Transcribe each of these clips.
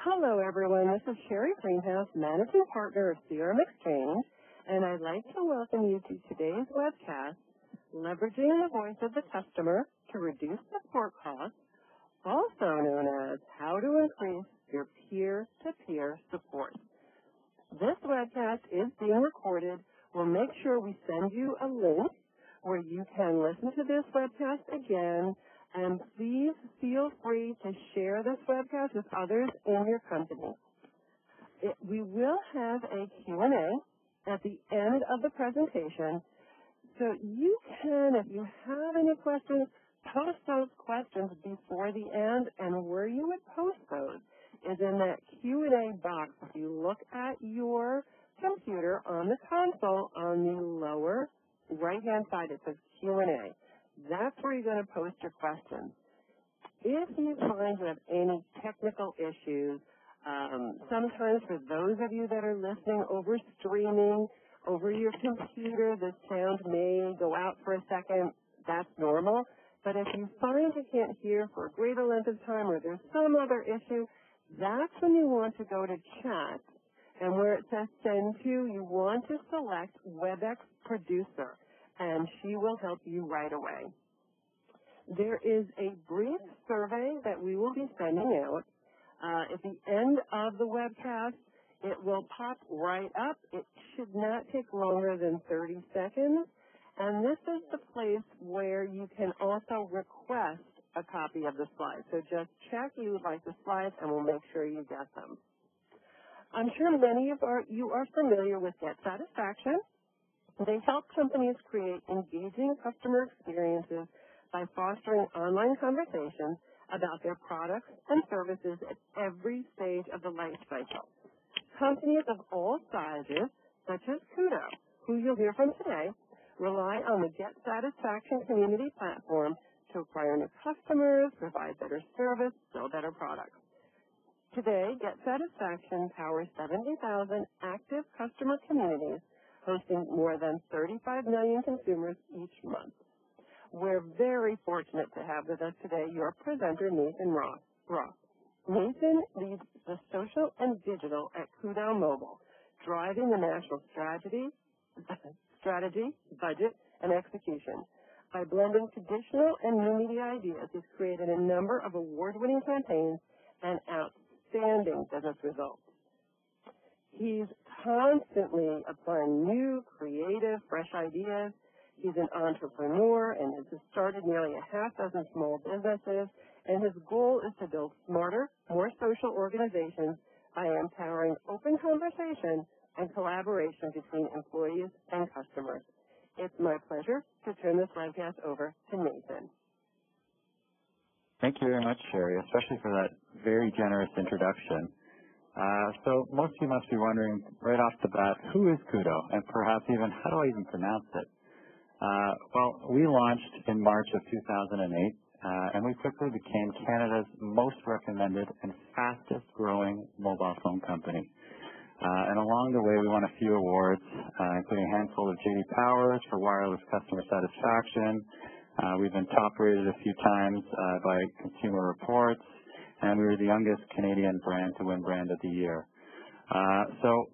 Hello, everyone. This is Sherry Greenhouse, Managing Partner of CRM Exchange, and I'd like to welcome you to today's webcast, Leveraging the Voice of the Customer to Reduce Support Costs, also known as How to Increase Your Peer-to-Peer Support. This webcast is being recorded. We'll make sure we send you a link where you can listen to this webcast again, and please feel free to share this webcast with others in your company. We will have a Q&A at the end of the presentation, so you can, if you have any questions, post those questions before the end, and where you would post those is in that Q&A box. If you look at your computer on the console on the lower right-hand side, it says Q&A. That's where you're going to post your questions. If you find you have any technical issues, sometimes for those of you that are listening over streaming, over your computer, the sound may go out for a second. That's normal. But if you find you can't hear for a greater length of time or there's some other issue, that's when you want to go to chat. And where it says send to, you want to select WebEx Producer, and she will help you right away. There is a brief survey that we will be sending out. At the end of the webcast, it will pop right up. It should not take longer than 30 seconds. And this is the place where you can also request a copy of the slides. So just check you would like the slides, and we'll make sure you get them. I'm sure many of you are familiar with Get Satisfaction. They help companies create engaging customer experiences by fostering online conversations about their products and services at every stage of the life cycle. Companies of all sizes, such as Koodo, who you'll hear from today, rely on the Get Satisfaction community platform to acquire new customers, provide better service, build better products. Today, Get Satisfaction powers 70,000 active customer communities, hosting more than 35 million consumers each month. We're very fortunate to have with us today your presenter, Nathan Ross. Nathan leads the social and digital at Koodo Mobile, driving the national strategy, budget, and execution. By blending traditional and new media ideas, he's created a number of award-winning campaigns and outstanding business results. He's constantly applying new, creative, fresh ideas. He's an entrepreneur and has started nearly a half dozen small businesses, and his goal is to build smarter, more social organizations by empowering open conversation and collaboration between employees and customers. It's my pleasure to turn this webcast over to Nathan. Thank you very much, Sherry, especially for that very generous introduction. So most of you must be wondering right off the bat, who is Koodo, and perhaps even how do I even pronounce it? Well, we launched in March of 2008, and we quickly became Canada's most recommended and fastest growing mobile phone company. And along the way, we won a few awards, including a handful of J.D. Powers for wireless customer satisfaction. We've been top rated a few times by Consumer Reports, and we were the youngest Canadian brand to win Brand of the Year. So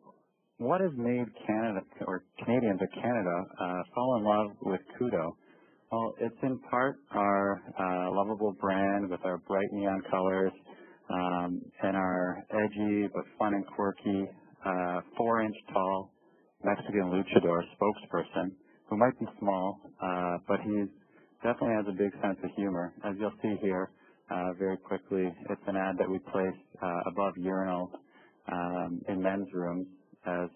what has made Canada, or Canadians of Canada, fall in love with Koodo? Well, it's in part our lovable brand with our bright neon colors and our edgy but fun and quirky 4-inch tall Mexican luchador spokesperson who might be small, but he definitely has a big sense of humor. As you'll see here very quickly, it's an ad that we placed above urinals in men's rooms as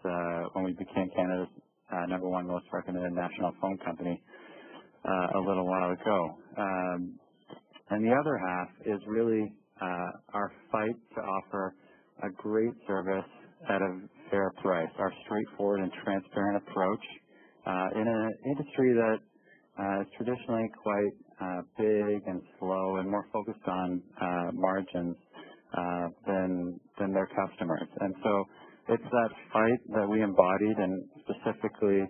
when we became Canada's #1 most recommended national phone company a little while ago. And the other half is really our fight to offer a great service at a fair price, our straightforward and transparent approach in an industry that is traditionally quite big and slow and more focused on margins than their customers. And so it's that fight that we embodied, and specifically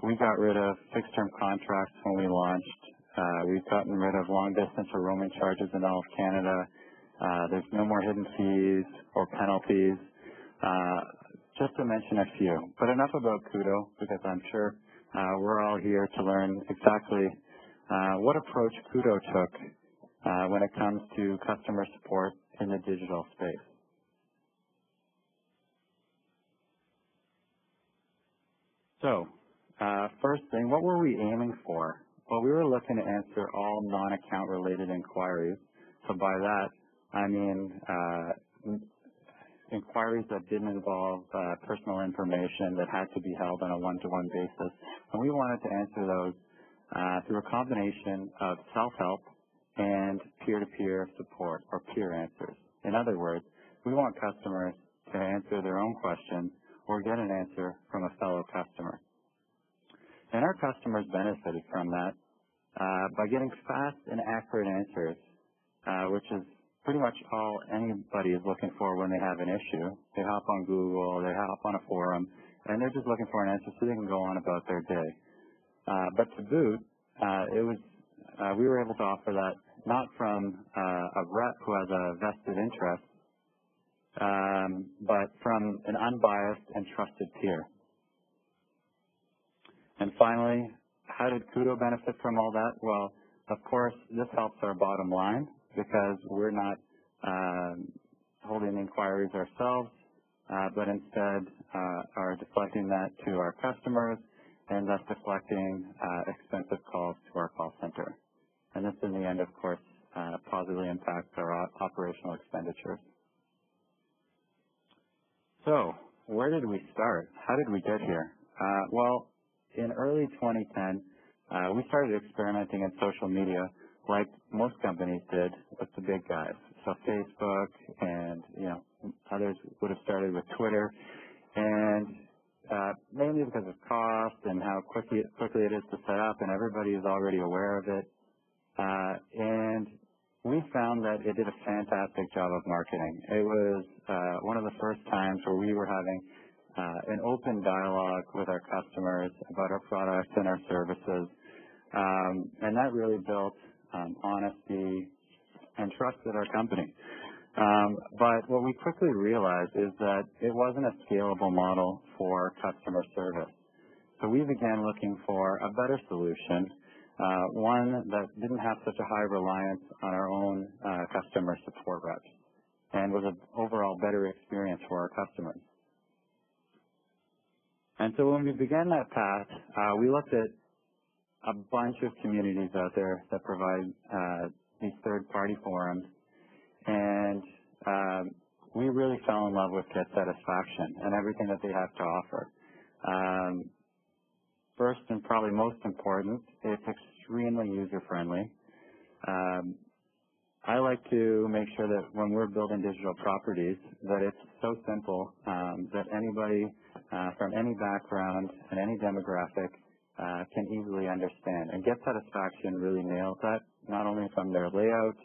we got rid of fixed-term contracts when we launched. We've gotten rid of long-distance or roaming charges in all of Canada. There's no more hidden fees or penalties, just to mention a few. But enough about Koodo, because I'm sure we're all here to learn exactly what approach Koodo took when it comes to customer support in the digital space. So, first thing, what were we aiming for? Well, we were looking to answer all non-account related inquiries. So by that, I mean inquiries that didn't involve personal information that had to be held on a one-to-one basis. And we wanted to answer those through a combination of self-help and peer-to-peer support, or peer answers. In other words, we want customers to answer their own questions or get an answer from a fellow customer. And our customers benefited from that by getting fast and accurate answers, which is pretty much all anybody is looking for when they have an issue. They hop on Google, they hop on a forum, and they're just looking for an answer so they can go on about their day. But to boot, we were able to offer that not from a rep who has a vested interest, but from an unbiased and trusted peer. And finally, how did Koodo benefit from all that? Well, of course, this helps our bottom line because we're not holding inquiries ourselves, but instead are deflecting that to our customers and thus deflecting expensive calls to our call center. And this, in the end, of course, positively impacts our operational expenditures. So, where did we start? How did we get here? Well, in early 2010, we started experimenting in social media like most companies did with the big guys. So Facebook and, others would have started with Twitter. And mainly because of cost and how quickly it is to set up, and everybody is already aware of it. And we found that it did a fantastic job of marketing. It was one of the first times where we were having an open dialogue with our customers about our products and our services. And that really built honesty and trust in our company. But what we quickly realized is that it wasn't a scalable model for customer service. So we began looking for a better solution, one that didn't have such a high reliance on our own customer support reps and was an overall better experience for our customers. And so when we began that path, we looked at a bunch of communities out there that provide these third-party forums, and we really fell in love with Get Satisfaction and everything that they have to offer. First and probably most important, it's extremely user-friendly. I like to make sure that when we're building digital properties that it's so simple that anybody from any background and any demographic can easily understand. And Get Satisfaction really nails that, not only from their layout,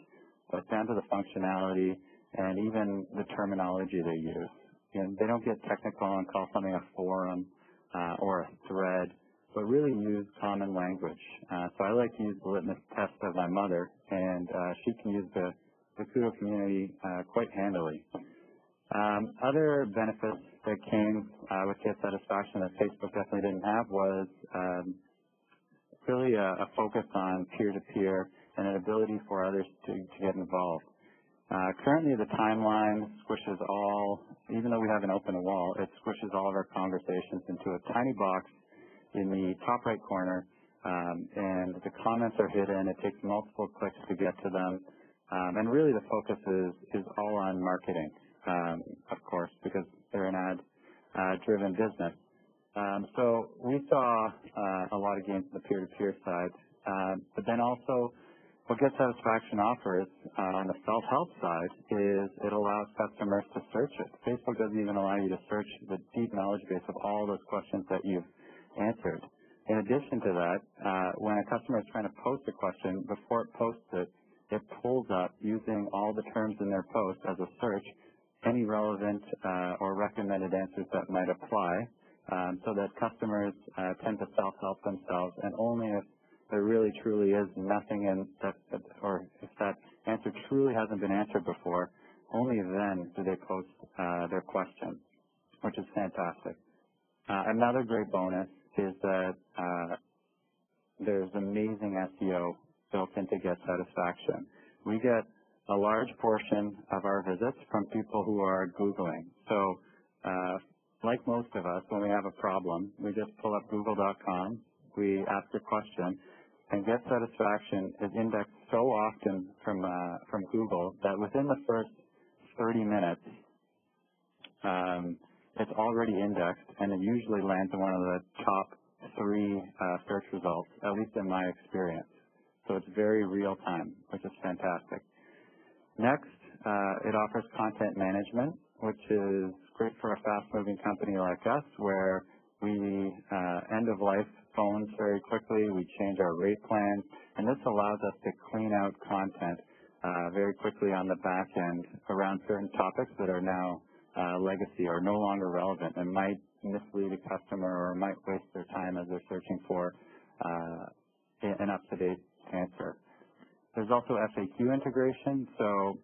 but down to the functionality and even the terminology they use. They don't get technical and call something a forum or a thread, but really use common language. So I like to use the litmus test of my mother, and she can use the Koodo community quite handily. Other benefits that came with Get Satisfaction that Facebook definitely didn't have was really a focus on peer-to-peer and an ability for others to get involved. Currently, the timeline squishes all, even though we haven't opened a wall, it squishes all of our conversations into a tiny box in the top right corner, and the comments are hidden. It takes multiple clicks to get to them, and really the focus is all on marketing, of course, because they're an ad-driven business. So we saw a lot of gains on the peer-to-peer side, but then also what Get Satisfaction offers on the self-help side is it allows customers to search it. Facebook doesn't even allow you to search the deep knowledge base of all those questions that you've answered. In addition to that, when a customer is trying to post a question, before it posts it, it pulls up, using all the terms in their post as a search, any relevant or recommended answers that might apply, so that customers tend to self-help themselves, and only if there really truly is nothing in that, or if that answer truly hasn't been answered before, only then do they post their questions, which is fantastic. Another great bonus is that there's amazing SEO built into Get Satisfaction. We get a large portion of our visits from people who are Googling. So like most of us, when we have a problem, we just pull up google.com, we ask a question, and Get Satisfaction is indexed so often from Google that within the first 30 minutes, it's already indexed, and it usually lands in one of the top 3 search results, at least in my experience. So it's very real time, which is fantastic. Next, it offers content management, which is great for a fast-moving company like us, where we end-of-life phones very quickly, we change our rate plans, and this allows us to clean out content very quickly on the back end around certain topics that are now legacy or no longer relevant and might mislead a customer or might waste their time as they're searching for an up-to-date answer. There's also FAQ integration. So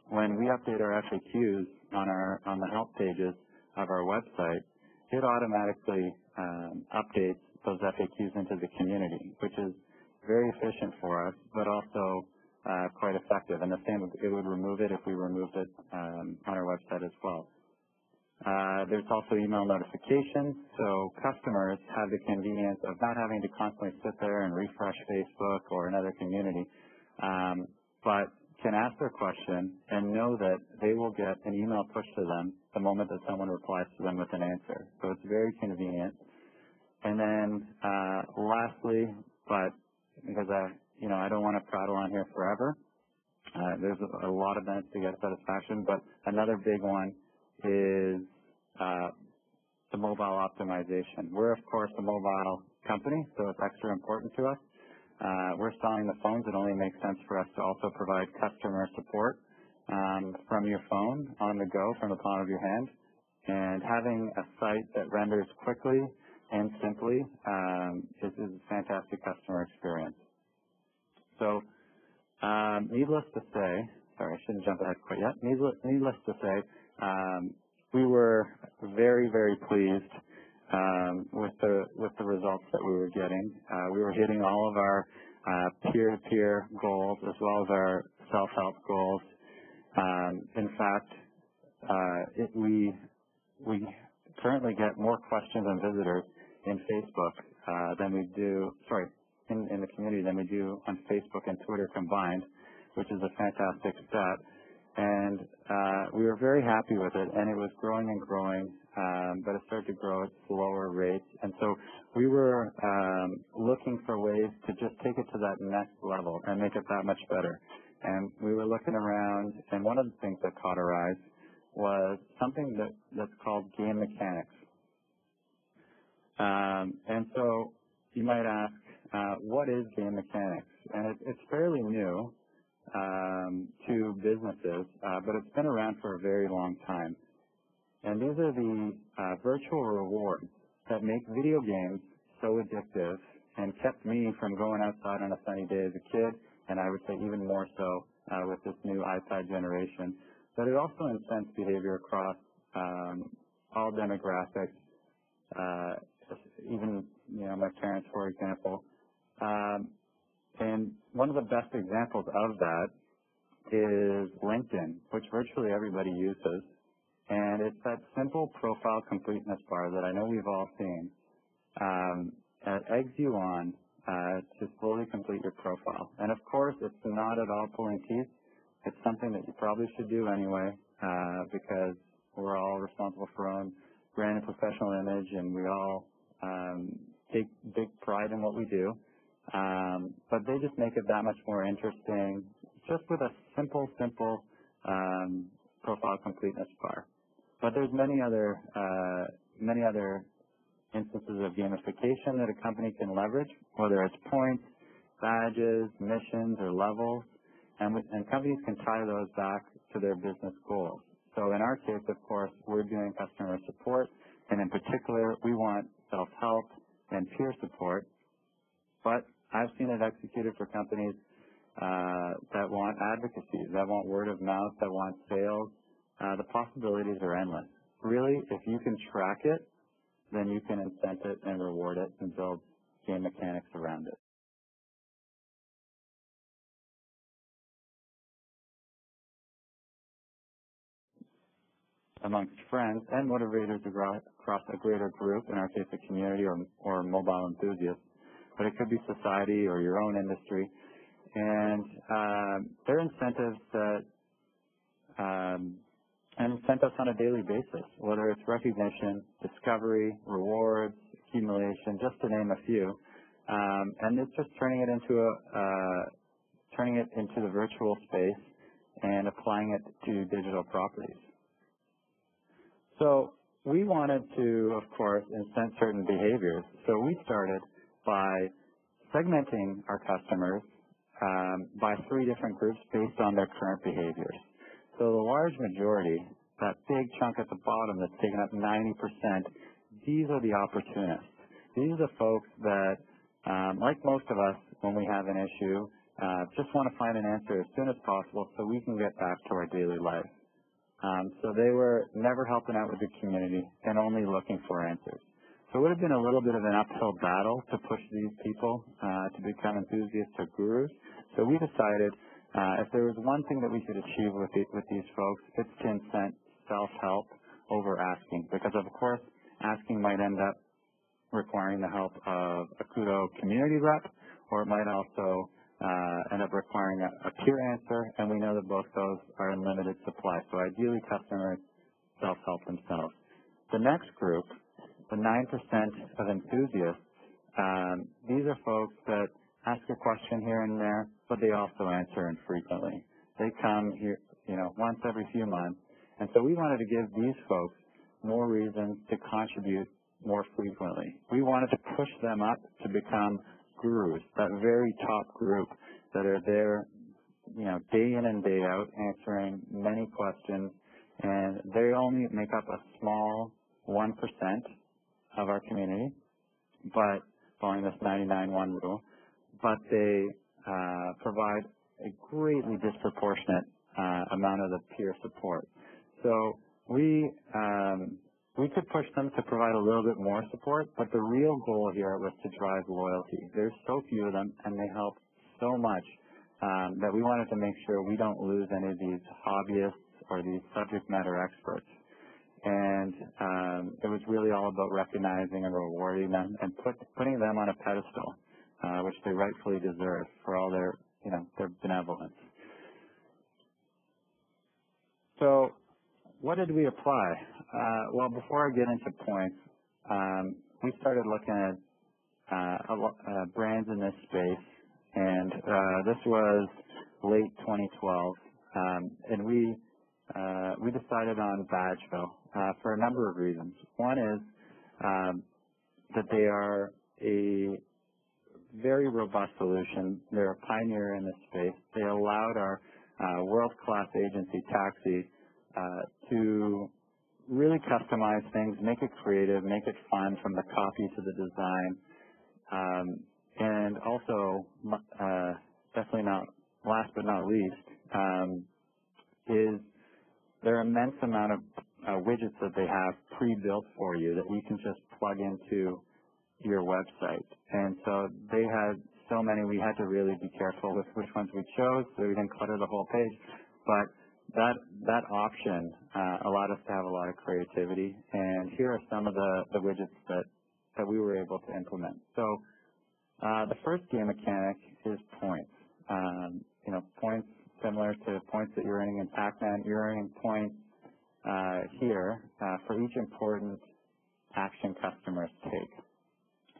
when we update our FAQs on the help pages of our website, it automatically updates those FAQs into the community, which is very efficient for us, but also quite effective. And the same, it would remove it if we removed it on our website as well. There's also email notifications, so customers have the convenience of not having to constantly sit there and refresh Facebook or another community, but can ask their question and know that they will get an email pushed to them the moment that someone replies to them with an answer. So it's very convenient. And then lastly, but because I don't want to prattle on here forever, there's a lot of benefits to Get Satisfaction, but another big one is the mobile optimization. We're, of course, a mobile company, so it's extra important to us. We're selling the phones. It only makes sense for us to also provide customer support from your phone on the go, from the palm of your hand. And having a site that renders quickly and simply is a fantastic customer experience. So needless to say, sorry, I shouldn't jump ahead quite yet. Needless to say, we were very, very pleased with the results that we were getting. We were hitting all of our peer-to-peer goals as well as our self-help goals. In fact, we currently get more questions and visitors in Facebook than we do, in the community than we do on Facebook and Twitter combined, which is a fantastic stat. And we were very happy with it, and it was growing and growing, but it started to grow at slower rates. And so we were looking for ways to just take it to that next level and make it that much better. And we were looking around, and one of the things that caught our eyes was something that's called game mechanics. And so you might ask, what is game mechanics? And it's fairly new to businesses, but it's been around for a very long time. And these are the virtual rewards that make video games so addictive and kept me from going outside on a sunny day as a kid, and I would say even more so with this new iPad generation. But it also incents behavior across all demographics, even my parents, for example. And one of the best examples of that is LinkedIn, which virtually everybody uses. And it's that simple profile completeness bar that I know we've all seen that eggs you on to slowly complete your profile. And of course, it's not at all pulling teeth. It's something that you probably should do anyway because we're all responsible for our own brand and professional image, and we all take big pride in what we do. But they just make it that much more interesting just with a simple profile completeness bar. But there's many other instances of gamification that a company can leverage, whether it's points, badges, missions, or levels, and companies can tie those back to their business goals. So in our case, of course, we're doing customer support, and in particular, we want self-help and peer support. But I've seen it executed for companies that want advocacy, that want word of mouth, that want sales. The possibilities are endless. Really, if you can track it, then you can incent it and reward it and build game mechanics around it. Amongst friends and motivators across a greater group, in our case a community or mobile enthusiasts, but it could be society or your own industry. And there are incentives that incent us on a daily basis, whether it's recognition, discovery, rewards, accumulation, just to name a few. And it's just turning it into the virtual space and applying it to digital properties. So we wanted to, of course, incent certain behaviors. So we started by segmenting our customers by 3 different groups based on their current behaviors. So the large majority, that big chunk at the bottom that's taking up 90%, these are the opportunists. These are the folks that, like most of us, when we have an issue, just want to find an answer as soon as possible so we can get back to our daily life. So they were never helping out with the community and only looking for answers. So it would have been a little bit of an uphill battle to push these people to become enthusiasts or gurus. So we decided if there was one thing that we could achieve with these folks, it's to incent self-help over asking. Because, of course, asking might end up requiring the help of a Koodo community rep, or it might also end up requiring a peer answer, and we know that both those are in limited supply. So ideally, customers self-help themselves. The next group, the 9% of enthusiasts, these are folks that ask a question here and there, but they also answer infrequently. They come here, once every few months, and so we wanted to give these folks more reasons to contribute more frequently. We wanted to push them up to become gurus, that very top group that are there, day in and day out, answering many questions, and they only make up a small 1% of our community, but following this 99-1 rule, but they provide a greatly disproportionate amount of the peer support. So we could push them to provide a little bit more support, but the real goal here was to drive loyalty. There's so few of them, and they help so much that we wanted to make sure we don't lose any of these hobbyists or these subject matter experts. And it was really all about recognizing and rewarding them and putting them on a pedestal, which they rightfully deserve for all their benevolence. So what did we apply? Well, before I get into points, we started looking at brands in this space, and this was late 2012, and we decided on Badgeville for a number of reasons. One is that they are a very robust solution. They're a pioneer in this space. They allowed our world-class agency, Taxi, to really customize things, make it creative, make it fun from the copy to the design. And also, definitely not last but not least, is their immense amount of widgets that they have pre-built for you that you can just plug into your website. And so they had so many, we had to really be careful with which ones we chose so we didn't clutter the whole page. But that option allowed us to have a lot of creativity, and here are some of the widgets that we were able to implement. So the first game mechanic is points. Points similar to points that you're earning in Pac-Man. You're earning points here for each important action customers take.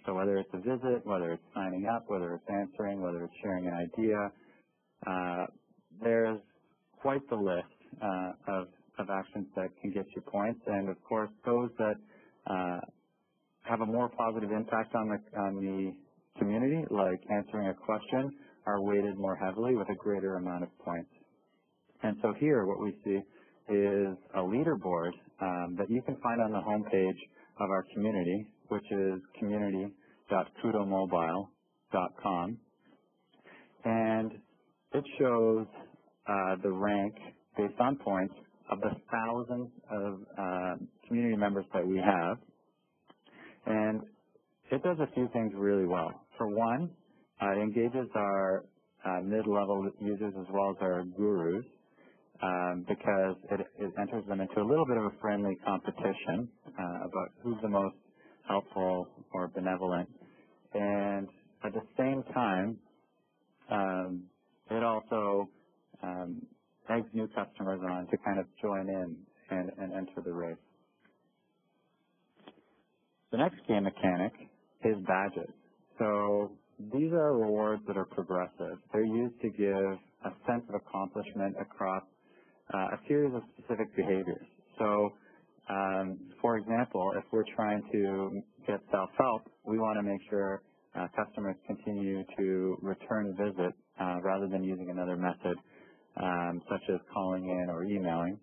So whether it's a visit, whether it's signing up, whether it's answering, whether it's sharing an idea, there's quite the list of actions that can get you points. And of course, those that have a more positive impact on the community, like answering a question, are weighted more heavily with a greater amount of points. And so here, what we see is a leaderboard that you can find on the homepage of our community, which is community.koodomobile.com. And it shows the rank based on points of the thousands of community members that we have. And it does a few things really well. For one, it engages our mid-level users as well as our gurus because it enters them into a little bit of a friendly competition about who's the most helpful or benevolent. And at the same time, it also eggs new customers on to kind of join in and enter the race. The next game mechanic is badges. So these are rewards that are progressive. They're used to give a sense of accomplishment across a series of specific behaviors. So, for example, if we're trying to get self-help, we want to make sure customers continue to return a visit rather than using another method, such as calling in or emailing,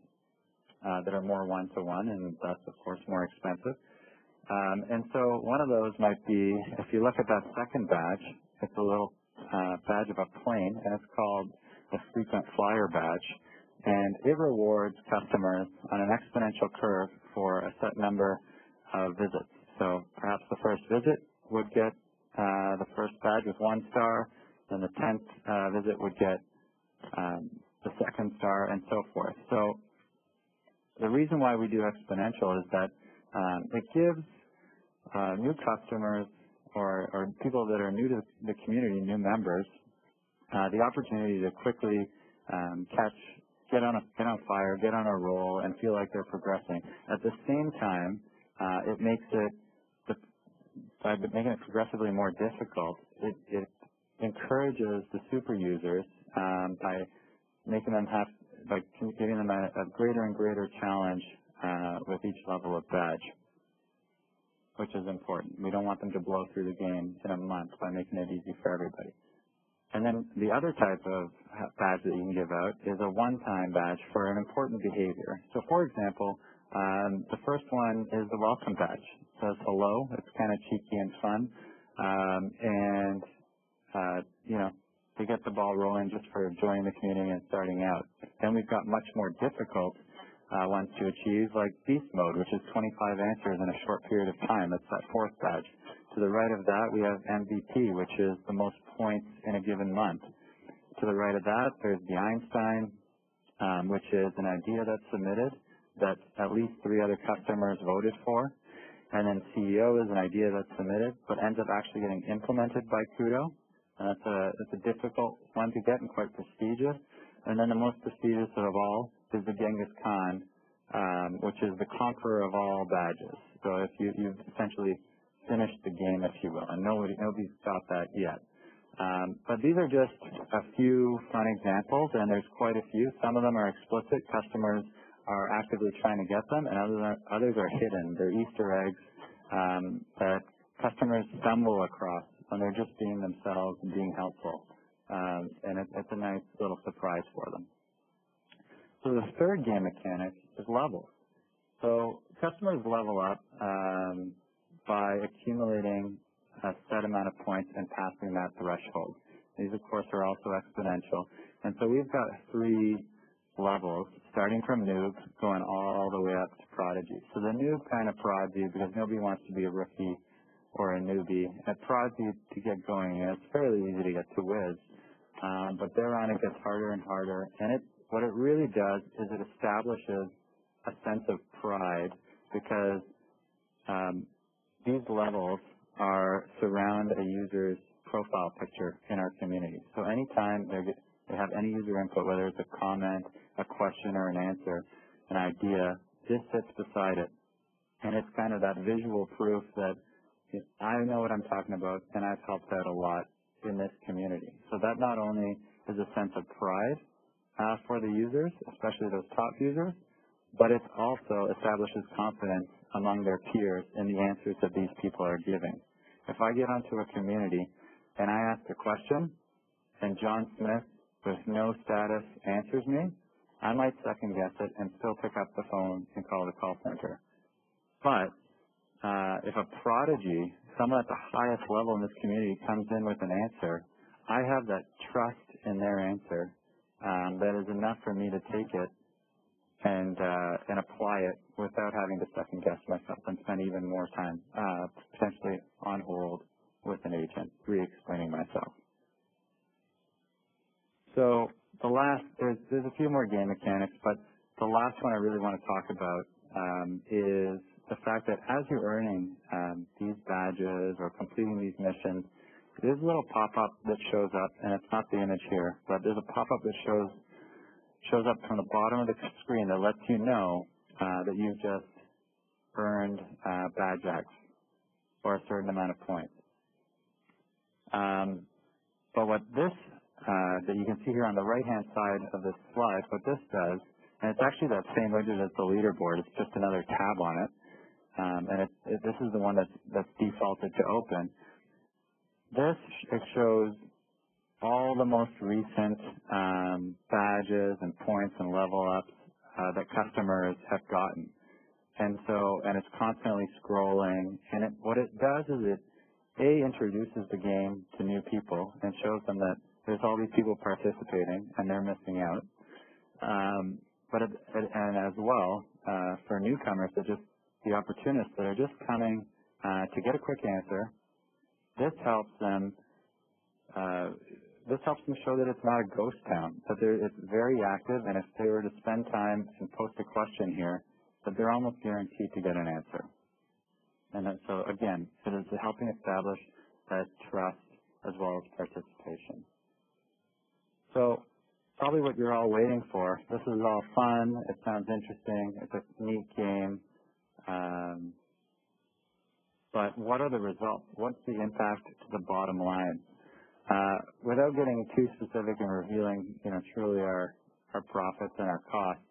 that are more one-to-one and thus, of course, more expensive. And so one of those might be, if you look at that second badge, it's a little badge of a plane, and it's called the frequent flyer badge. And it rewards customers on an exponential curve for a set number of visits. So perhaps the first visit would get the first badge with 1 star, then the 10th visit would get the second star, and so forth. So the reason why we do exponential is that it gives new customers or people that are new to the community, new members, the opportunity to quickly get on fire, get on a roll, and feel like they're progressing. At the same time, it makes it, by making it progressively more difficult, it encourages the super users by making them by giving them a greater and greater challenge with each level of badge, which is important. We don't want them to blow through the game in a month by making it easy for everybody. And then the other type of badge that you can give out is a one-time badge for an important behavior. So, for example, the first one is the welcome badge. It says hello. It's kind of cheeky and fun. They get the ball rolling just for joining the community and starting out. Then we've got much more difficult ones to achieve, like beast mode, which is 25 answers in a short period of time. That's that fourth badge. To the right of that, we have MVP, which is the most points in a given month. To the right of that, there's the Einstein, which is an idea that's submitted that at least 3 other customers voted for. And then CEO is an idea that's submitted but ends up actually getting implemented by Koodo. That's a difficult one to get and quite prestigious. And then the most prestigious of all is the Genghis Khan, which is the conqueror of all badges. So if you've essentially finished the game, if you will, and nobody's got that yet. But these are just a few fun examples, and there's quite a few. Some of them are explicit. Customers are actively trying to get them, and others are hidden. They're Easter eggs that customers stumble across when they're just being themselves and being helpful. And it's a nice little surprise for them. So the third game mechanic is levels. So customers level up by accumulating a set amount of points and passing that threshold. These, of course, are also exponential. And so we've got 3 levels, starting from noob, going all the way up to prodigy. So the noob kind of prods you because nobody wants to be a rookie or a newbie. It prods you to get going, and it's fairly easy to get to whiz. But thereon it gets harder and harder. And what it really does is it establishes a sense of pride because these levels surround a user's profile picture in our community. So anytime they have any user input, whether it's a comment, a question, or an answer, an idea, this sits beside it. And it's kind of that visual proof that I know what I'm talking about, and I've helped out a lot in this community. So that not only is a sense of pride for the users, especially those top users, but it also establishes confidence among their peers in the answers that these people are giving. If I get onto a community and I ask a question and John Smith with no status answers me, I might second guess it and still pick up the phone and call the call center. But if a prodigy, someone at the highest level in this community, comes in with an answer, I have that trust in their answer that is enough for me to take it and apply it without having to second guess myself and spend even more time potentially on hold with an agent re-explaining myself. So there's a few more game mechanics, but the last one I really want to talk about is the fact that as you're earning these badges or completing these missions, there's a little pop-up that shows up, and it's not the image here, but there's a pop-up that shows up from the bottom of the screen that lets you know that you've just earned badge X or a certain amount of points. But what this that you can see here on the right-hand side of this slide, what this does, and it's actually that same widget as the leaderboard, it's just another tab on it, and this is the one that's defaulted to open. It shows all the most recent badges and points and level ups that customers have gotten, and it's constantly scrolling. And what it does is it introduces the game to new people and shows them that there's all these people participating and they're missing out. And as well, for newcomers, the opportunists that are just coming to get a quick answer, this helps them show that it's not a ghost town, that it's very active, and if they were to spend time and post a question here, that they're almost guaranteed to get an answer. And so again, it is helping establish that trust as well as participation. So probably what you're all waiting for. This is all fun. It sounds interesting. It's a neat game. But what are the results? What's the impact to the bottom line? Without getting too specific and revealing, truly our profits and our costs,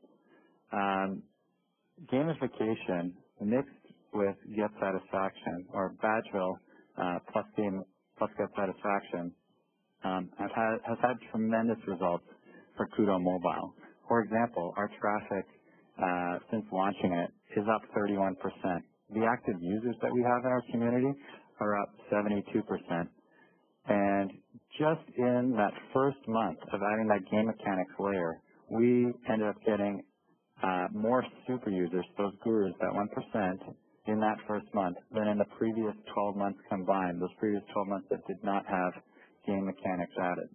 gamification mixed with get satisfaction, or Badgeville plus get satisfaction, has had tremendous results for Koodo Mobile. For example, our traffic since launching it is up 31%. The active users that we have in our community are up 72%. And just in that first month of adding that game mechanics layer, we ended up getting more super users, those gurus, that 1%, in that first month than in the previous 12 months combined, those previous 12 months that did not have game mechanics added.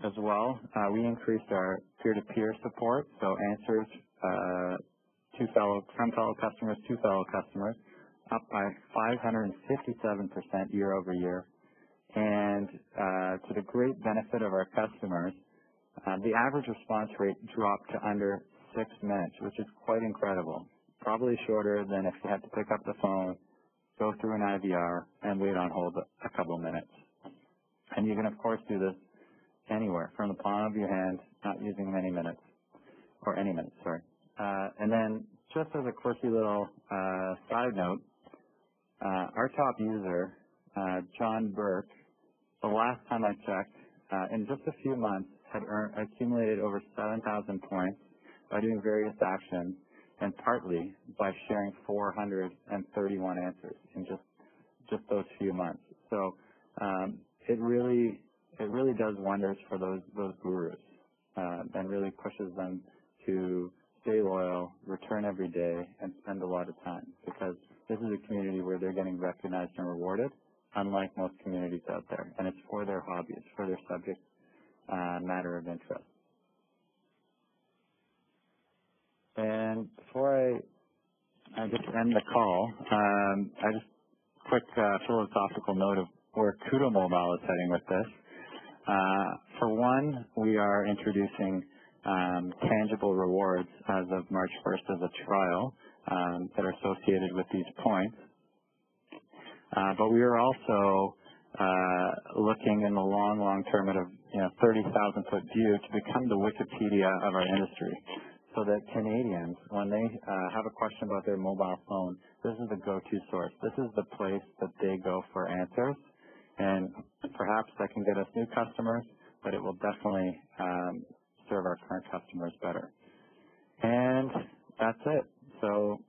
As well, we increased our peer-to-peer support, so answers from fellow customers to fellow customers, up by 557% year over year. And to the great benefit of our customers, the average response rate dropped to under 6 minutes, which is quite incredible. Probably shorter than if you had to pick up the phone, go through an IVR, and wait on hold a couple minutes. And you can, of course, do this anywhere, from the palm of your hand, not using many minutes, or any minutes, sorry. And then, just as a quirky little side note, our top user, John Burke, the last time I checked, in just a few months, had accumulated over 7,000 points by doing various actions, and partly by sharing 431 answers in just those few months. So it really does wonders for those gurus, and really pushes them to stay loyal, return every day, and spend a lot of time, because this is a community where they're getting recognized and rewarded, unlike most communities out there. And it's for their hobbies, for their subject matter of interest. And before I just end the call, I just quick philosophical note of where Koodo Mobile is heading with this. For one, we are introducing tangible rewards as of March 1st as a trial that are associated with these points. But we are also looking in the long term at a 30,000-foot view to become the Wikipedia of our industry, so that Canadians, when they have a question about their mobile phone, this is the go-to source. This is the place that they go for answers, and perhaps that can get us new customers, but it will definitely serve our current customers better. And that's it. So,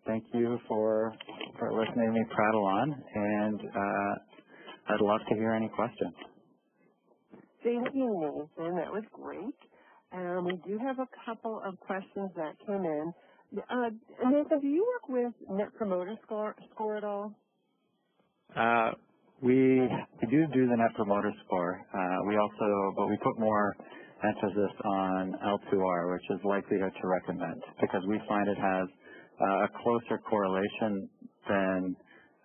thank you for listening to me prattle on, and I'd love to hear any questions. Thank you, Nathan. That was great. We do have a couple of questions that came in. Nathan, do you work with Net Promoter Score at all? We do the Net Promoter Score. But we put more emphasis on L2R, which is likelihood to recommend, because we find it has a closer correlation than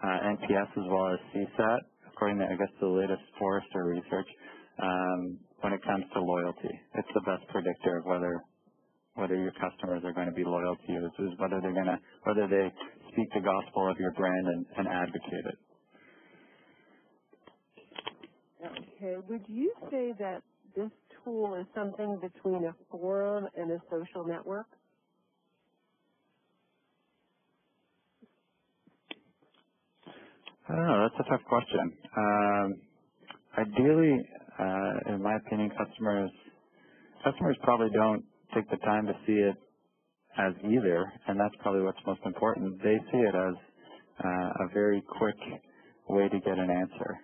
NPS as well as CSAT, according to, I guess, the latest Forrester research, when it comes to loyalty. It's the best predictor of whether your customers are going to be loyal to you, is whether they speak the gospel of your brand and advocate it. Okay. Would you say that this tool is something between a forum and a social network? I don't know. That's a tough question. Ideally, in my opinion, customers probably don't take the time to see it as either, and that's probably what's most important. They see it as a very quick way to get an answer.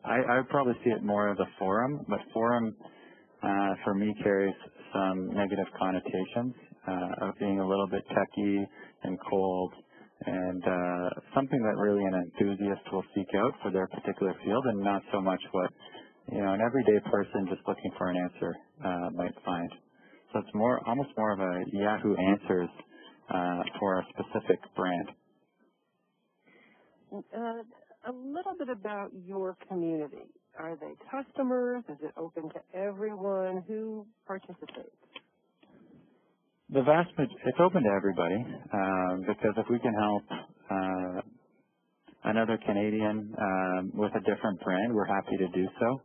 I would probably see it more as a forum, but forum for me carries some negative connotations of being a little bit techy and cold, and something that really an enthusiast will seek out for their particular field, and not so much what an everyday person just looking for an answer might find. So it's almost more of a Yahoo Answers for a specific brand. A little bit about your community. Are they customers? Is it open to everyone? Who participates? It's open to everybody, because if we can help another Canadian with a different brand, we're happy to do so.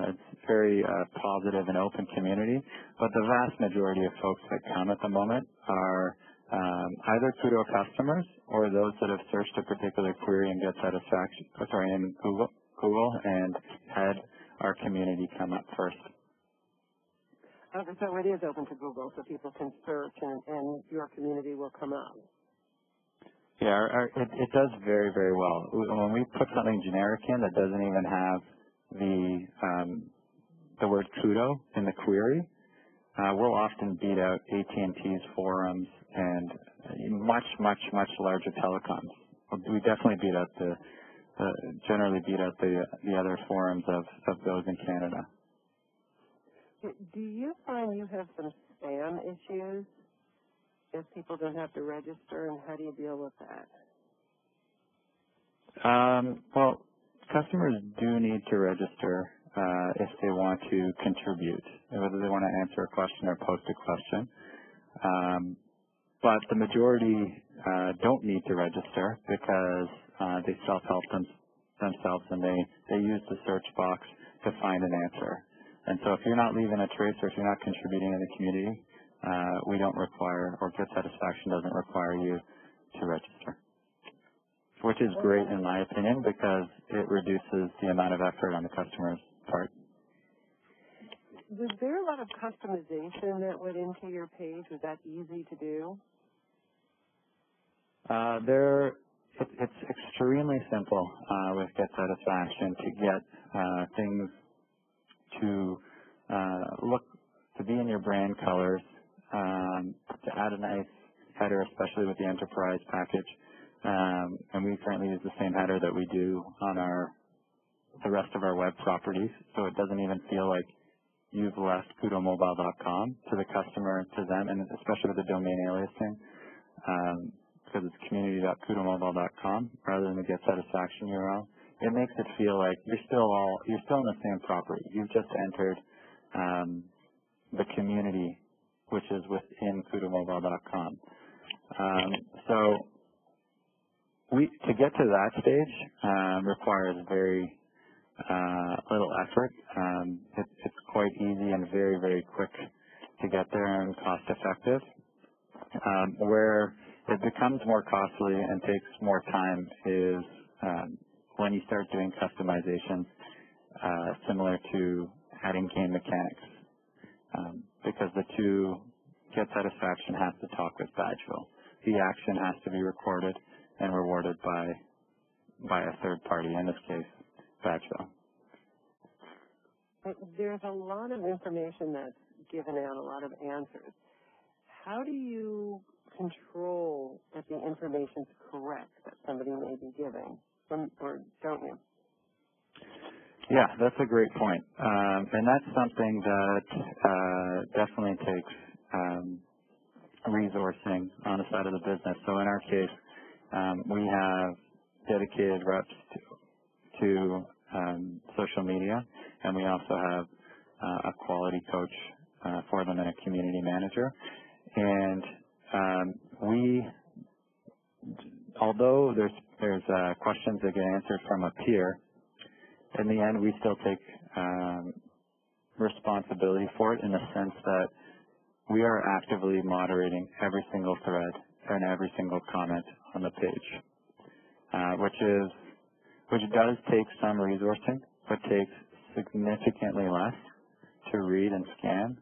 It's very positive and open community, but the vast majority of folks that come at the moment are either Koodo customers or those that have searched a particular query and get satisfaction, in Google and had our community come up first. Okay, so it is open to Google, so people can search and your community will come up. Yeah, it does very, very well. When we put something generic in that doesn't even have the word Koodo in the query, we'll often beat out AT&T's forums and much, much, much larger telecoms. We definitely generally beat out the other forums of those in Canada. Do you find you have some spam issues if people don't have to register, and how do you deal with that? Well, customers do need to register if they want to contribute, whether they want to answer a question or post a question. But the majority don't need to register because they self-help themselves, and they use the search box to find an answer. And so if you're not leaving a trace or if you're not contributing in the community, we don't require, or Get Satisfaction doesn't require you to register, which is great in my opinion because it reduces the amount of effort on the customer's part. Was there a lot of customization that went into your page? Was that easy to do? It's extremely simple with Get Satisfaction to get things to be in your brand colors, to add a nice header, especially with the enterprise package. And we currently use the same header that we do on the rest of our web properties, so it doesn't even feel like you've left KoodoMobile.com to the customer, to them, and especially with the domain aliasing, because it's community.koodomobile.com rather than the Get Satisfaction URL. It makes it feel like you're still in the same property. You've just entered the community, which is within KoodoMobile.com. So to get to that stage requires very little effort. It's quite easy and very, very quick to get there and cost effective. Where it becomes more costly and takes more time is when you start doing customizations similar to adding game mechanics, because the two Get Satisfaction has to talk with Badgeville. The action has to be recorded and rewarded by a third party, in this case, Badgeville. There's a lot of information that's given out, a lot of answers. How do you control that the information's correct that somebody may be giving, or don't you? Yeah, that's a great point. And that's something that definitely takes resourcing on the side of the business. So in our case, we have dedicated reps to social media, and we also have a quality coach for them and a community manager. And although there's questions that get answered from a peer, in the end we still take responsibility for it in the sense that we are actively moderating every single thread and every single comment on the page, which does take some resourcing, but takes significantly less to read and scan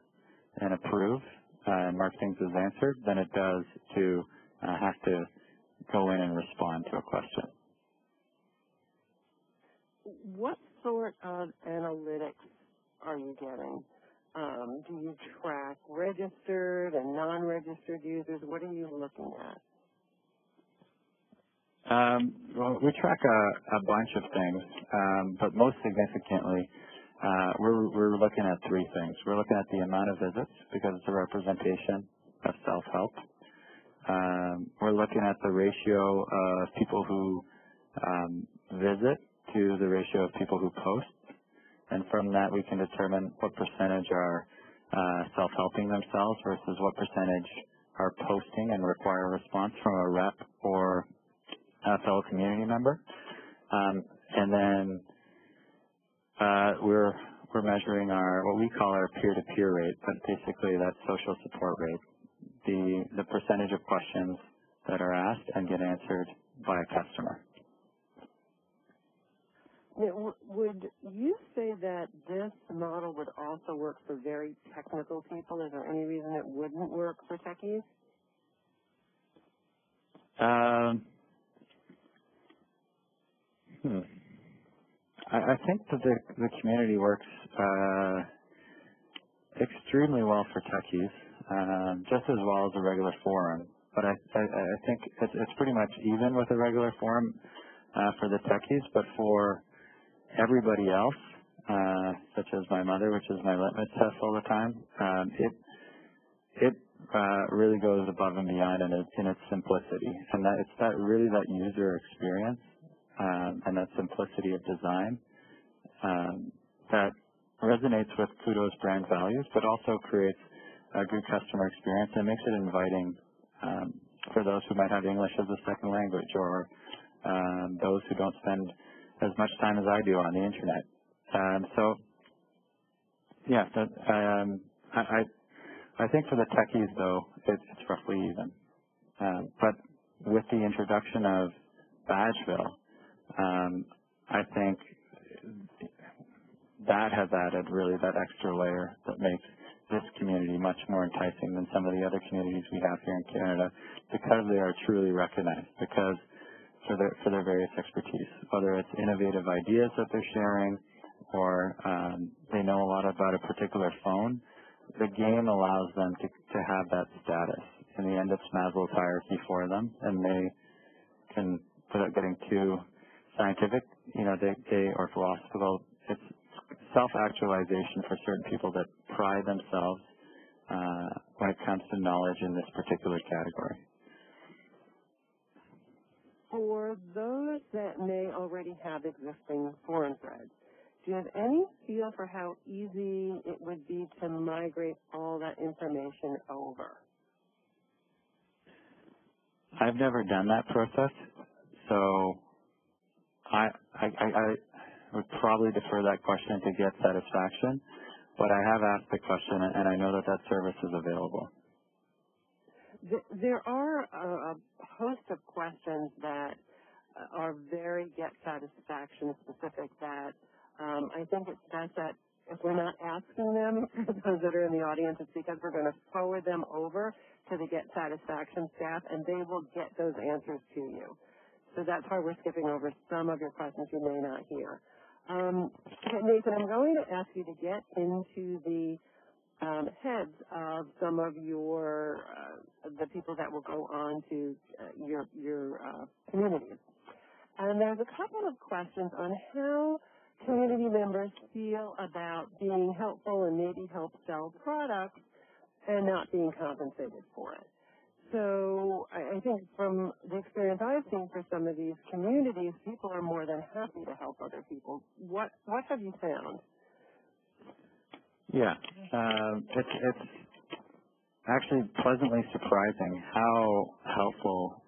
and approve and mark things as answered than it does to have to go in and respond to a question. What sort of analytics are you getting? Do you track registered and non-registered users? What are you looking at? Well, we track a bunch of things, but most significantly, we're looking at three things. We're looking at the amount of visits because it's a representation of self-help. We're looking at the ratio of people who visit to the ratio of people who post. And from that, we can determine what percentage are self-helping themselves versus what percentage are posting and require a response from a rep or a fellow community member. And then we're measuring what we call our peer-to-peer rate, but basically that's social support rate, the percentage of questions that are asked and get answered by a customer. Now, would you say that this model would also work for very technical people? Is there any reason it wouldn't work for techies? I think that the community works extremely well for techies, just as well as a regular forum. But I think it's pretty much even with a regular forum for the techies, but for everybody else, such as my mother, which is my litmus test all the time, it really goes above and beyond in its simplicity, and it's that user experience and that simplicity of design that resonates with Koodo's brand values, but also creates a good customer experience and makes it inviting for those who might have English as a second language, or those who don't spend as much time as I do on the internet. So, yeah, I think for the techies, though, it's roughly even. But with the introduction of Badgeville, I think that has added really that extra layer that makes this community much more enticing than some of the other communities we have here in Canada, because they are truly recognized, because for their various expertise, whether it's innovative ideas that they're sharing or they know a lot about a particular phone. The game allows them to have that status. In the end, it's Maslow's hierarchy for them, and they can, without getting too scientific, or philosophical, it's self-actualization for certain people that pride themselves when it comes to knowledge in this particular category. For those that may already have existing forum threads, do you have any feel for how easy it would be to migrate all that information over? I've never done that process, so I would probably defer that question to get satisfaction, but I have asked the question, and I know that service is available. There are a host of questions that are very get satisfaction specific that I think it's best that if we're not asking them, for those that are in the audience, it's because we're going to forward them over to the Get Satisfaction staff, and they will get those answers to you. So that's why we're skipping over some of your questions you may not hear. Nathan, I'm going to ask you to get into the heads of some of your the people that will go on to your communities. And there's a couple of questions on how community members feel about being helpful and maybe help sell products and not being compensated for it. So I think from the experience I've seen for some of these communities, people are more than happy to help other people. What have you found? Yeah, it's actually pleasantly surprising how helpful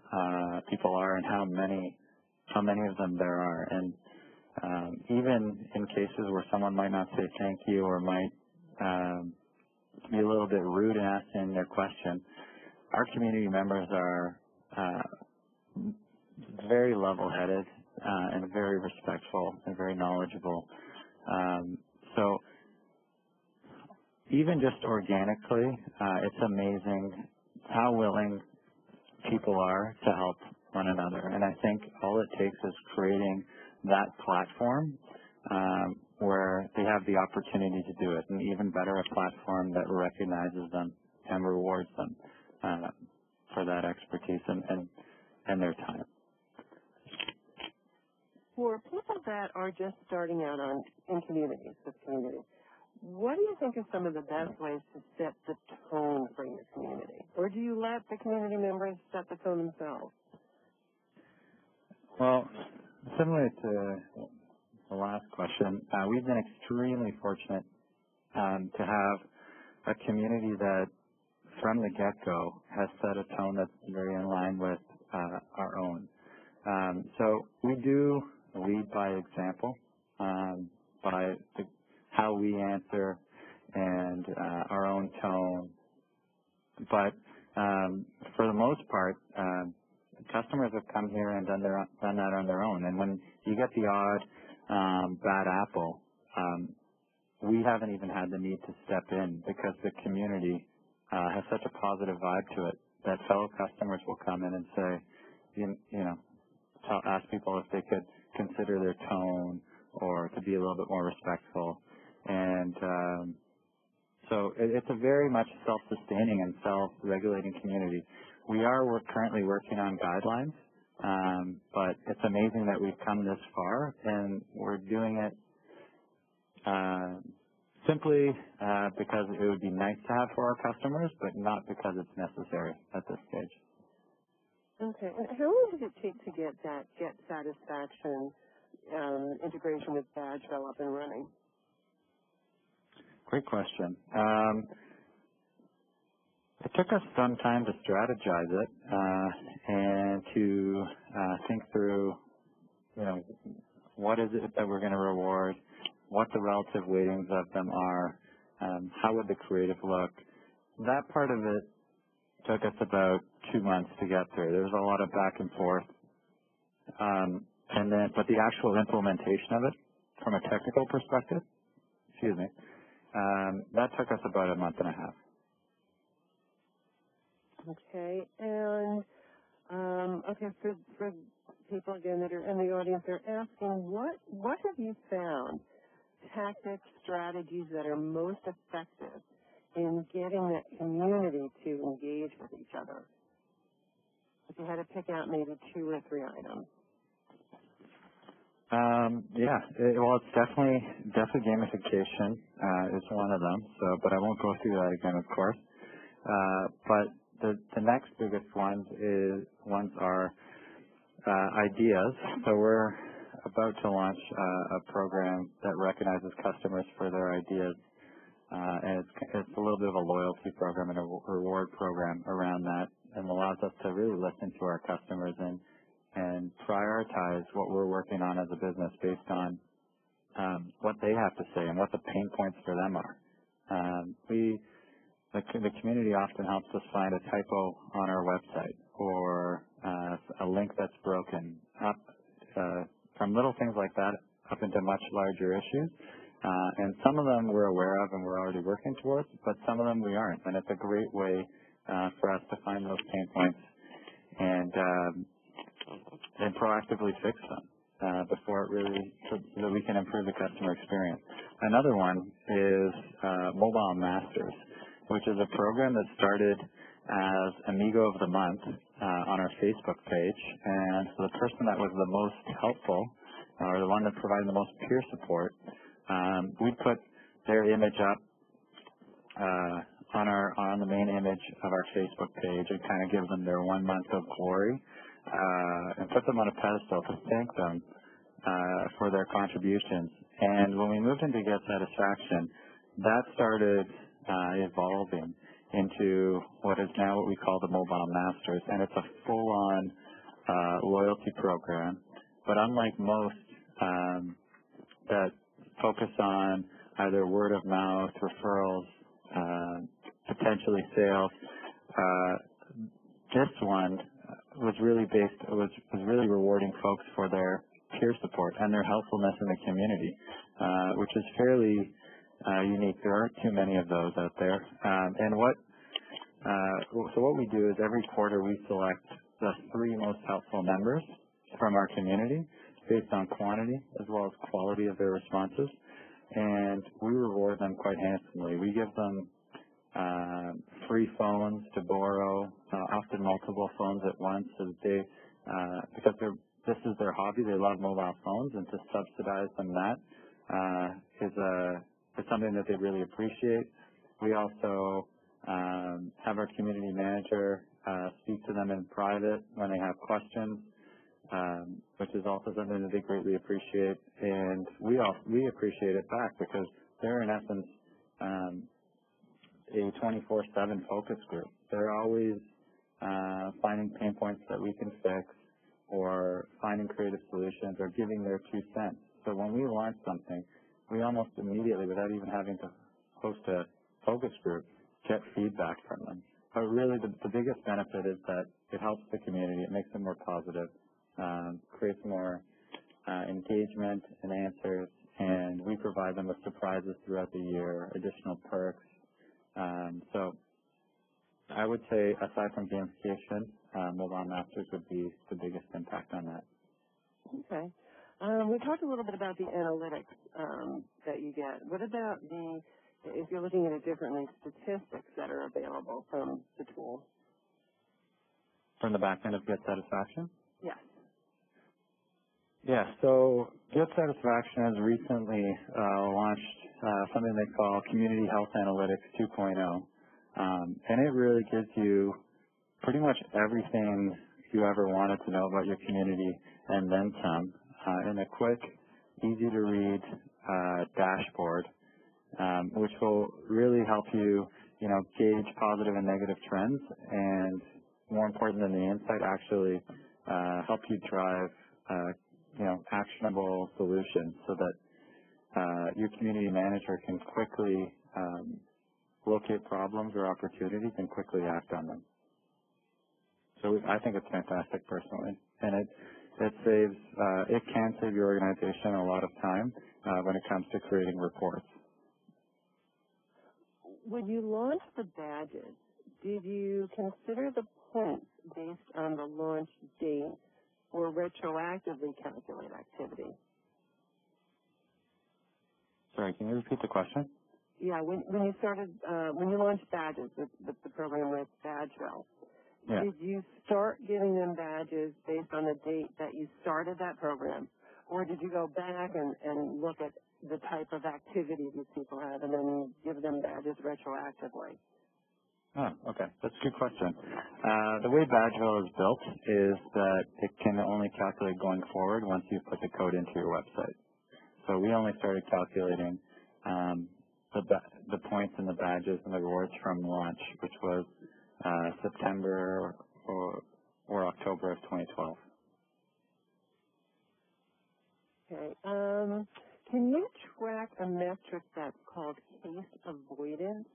people are and how many of them there are. And even in cases where someone might not say thank you or might be a little bit rude in asking their question, our community members are very level-headed and very respectful and very knowledgeable. So even just organically, it's amazing how willing people are to help one another. And I think all it takes is creating that platform where they have the opportunity to do it, and even better, a platform that recognizes them and rewards them for that expertise and their time. For people that are just starting out in communities, this community, what do you think are some of the best ways to set the tone for your community? Or do you let the community members set the tone themselves? Well, similar to the last question, we've been extremely fortunate to have a community that from the get-go has set a tone that's very in line with our own. So we do lead by example, by how we answer and our own tone. But for the most part, customers have come here and done that on their own. And when you get the odd bad apple, we haven't even had the need to step in because the community has such a positive vibe to it that fellow customers will come in and say, ask people if they could consider their tone or to be a little bit more respectful. And so it's a very much self-sustaining and self-regulating community. We're currently working on guidelines, but it's amazing that we've come this far, and we're doing it simply because it would be nice to have for our customers, but not because it's necessary at this stage. Okay. And how long does it take to get that Get Satisfaction integration with Badgeville up and running? Great question. It took us some time to strategize it and to think through, what is it that we're going to reward, what the relative weightings of them are, how would the creative look. That part of it took us about 2 months to get through. There was a lot of back and forth. But the actual implementation of it from a technical perspective, that took us about a month and a half. Okay, and for people again that are in the audience, they're asking what have you found tactics, strategies that are most effective in getting that community to engage with each other? If you had to pick out maybe 2 or 3 items. It's definitely gamification is one of them. So, but I won't go through that again, of course. But the next biggest ones are ideas. So we're about to launch a program that recognizes customers for their ideas, and it's a little bit of a loyalty program and a reward program around that, and allows us to really listen to our customers and prioritize what we're working on as a business based on what they have to say and what the pain points for them are. The community often helps us find a typo on our website or a link that's broken, from little things like that up into much larger issues. And some of them we're aware of and we're already working towards, but some of them we aren't. And it's a great way for us to find those pain points and proactively fix them. before it really, so that we can improve the customer experience. Another one is Mobile Masters, which is a program that started as Amigo of the Month on our Facebook page. And so the person that was the most helpful, or the one that provided the most peer support, we put their image up on the main image of our Facebook page and kind of give them their 1 month of glory and put them on a pedestal to thank them for their contributions. And when we moved into Get Satisfaction, that started evolving into what is now what we call the Mobile Masters, and it's a full-on loyalty program. But unlike most that focus on either word of mouth, referrals, potentially sales, this one was really really rewarding folks for their peer support and their helpfulness in the community, which is fairly unique. There aren't too many of those out there. So what we do is every quarter we select the 3 most helpful members from our community based on quantity as well as quality of their responses, and we reward them quite handsomely. We give them free phones to borrow, often multiple phones at once, so that they, because this is their hobby, they love mobile phones, and to subsidize them that is something that they really appreciate. We also have our community manager speak to them in private when they have questions, which is also something that they greatly appreciate, and we appreciate it back because they're in essence a 24/7 focus group. They're always finding pain points that we can fix, or finding creative solutions, or giving their 2 cents. So when we launch something, we almost immediately, without even having to host a focus group, get feedback from them. But really the biggest benefit is that it helps the community. It makes them more positive, creates more engagement and answers, and we provide them with surprises throughout the year, additional perks. So I would say, aside from gamification, Mobile Masters would be the biggest impact on that. Okay. We talked a little bit about the analytics that you get. What about if you're looking at it differently, statistics that are available from the tool? From the back end of Get Satisfaction? Yes. Yeah, so Get Satisfaction has recently launched something they call Community Health Analytics 2.0. And it really gives you pretty much everything you ever wanted to know about your community and then some in a quick, easy-to-read dashboard, which will really help you, gauge positive and negative trends, and more important than the insight, actually help you drive, actionable solutions so that your community manager can quickly locate problems or opportunities and quickly act on them. So I think it's fantastic personally, and it can save your organization a lot of time when it comes to creating reports. When you launched the badges, did you consider the points based on the launch date or retroactively calculate activity? Sorry, can you repeat the question? Yeah, when you launched badges, the program with Badgeville, yeah. Did you start giving them badges based on the date that you started that program, or did you go back and look at the type of activity these people have and then give them badges retroactively? Oh, okay. That's a good question. The way Badgeville is built is that it can only calculate going forward once you put the code into your website. So we only started calculating the points and the badges and the rewards from launch, which was September or October of 2012. Okay. Can you track a metric that's called case avoidance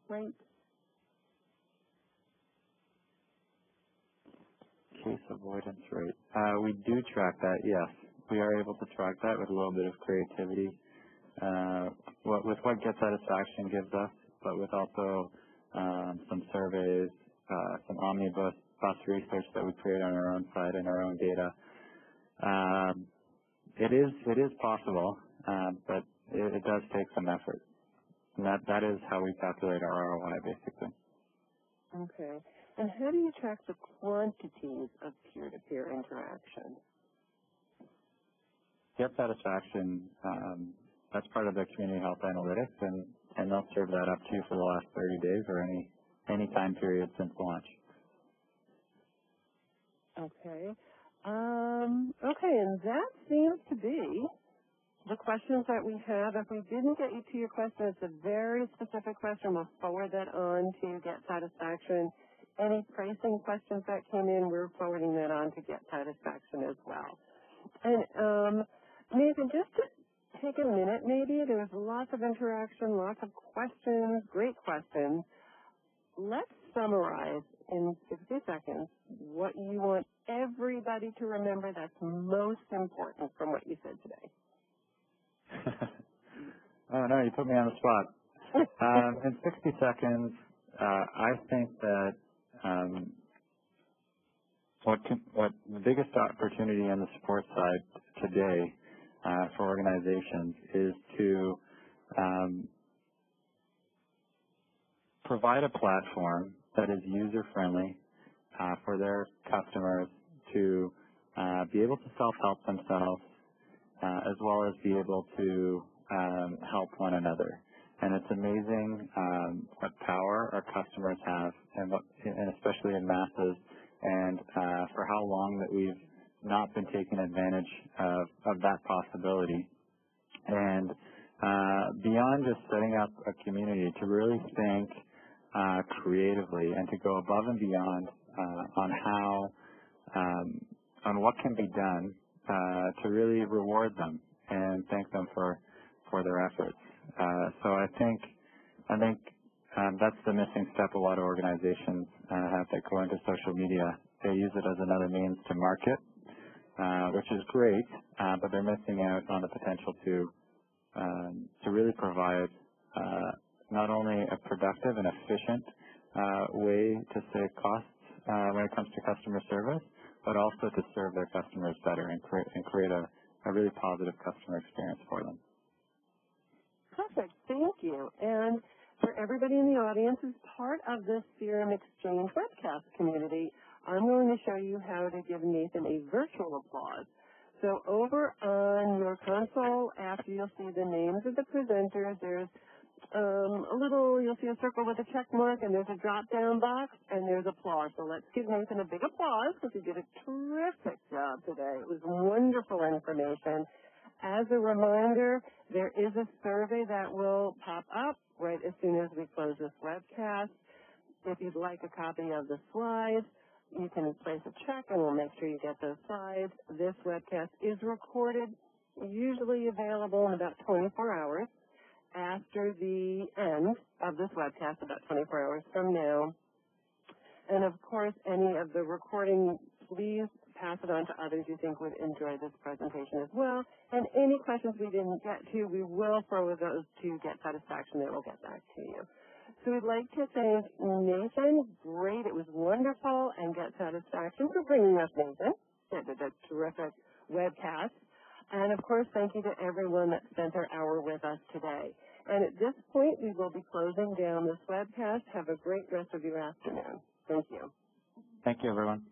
rate? Case avoidance rate. We do track that, yes. We are able to track that with a little bit of creativity, with what Get Satisfaction gives us, but with also some surveys, some omnibus research that we create on our own site and our own data. it is possible, but it does take some effort. And that is how we calculate our ROI, basically. Okay. And how do you track the quantities of peer-to-peer interaction? Guest satisfaction, that's part of the community health analytics, and they'll serve that up to you for the last 30 days or any time period since launch. Okay. Okay, and that seems to be the questions that we have. If we didn't get you to your question, it's a very specific question. We'll forward that on to Get Satisfaction. Any pricing questions that came in, we're forwarding that on to Get Satisfaction as well. And Nathan, just to take a minute maybe, there was lots of interaction, lots of questions, great questions. Let's summarize in 60 seconds what you want everybody to remember that's most important from what you said today. Oh, no, you put me on the spot. In 60 seconds, I think that what the biggest opportunity on the support side today for organizations is to provide a platform that is user-friendly for their customers to be able to self-help themselves as well as be able to help one another. And it's amazing what power our customers have, and especially in masses, and for how long that we've not been taking advantage of that possibility. And beyond just setting up a community, to really think creatively and to go above and beyond on what can be done to really reward them and thank them for their efforts. So I think that's the missing step a lot of organizations have that go into social media. They use it as another means to market, which is great, but they're missing out on the potential to really provide not only a productive and efficient way to save costs when it comes to customer service, but also to serve their customers better and create a really positive customer experience for them. Perfect. Thank you. And for everybody in the audience, as part of this Serum Exchange webcast community, I'm going to show you how to give Nathan a virtual applause. So over on your console, after you'll see the names of the presenters, there's you'll see a circle with a check mark, and there's a drop-down box, and there's applause. So let's give Nathan a big applause because he did a terrific job today. It was wonderful information. As a reminder, there is a survey that will pop up right as soon as we close this webcast. If you'd like a copy of the slides, you can place a check, and we'll make sure you get those slides. This webcast is recorded, usually available in about 24 hours. After the end of this webcast, about 24 hours from now. And, of course, any of the recording, please pass it on to others you think would enjoy this presentation as well. And any questions we didn't get to, we will forward those to Get Satisfaction. That will get back to you. So we'd like to thank Nathan. Great. It was wonderful. And Get Satisfaction for bringing us Nathan. They did a terrific webcast. And, of course, thank you to everyone that spent their hour with us today. And at this point, we will be closing down this webcast. Have a great rest of your afternoon. Thank you. Thank you, everyone.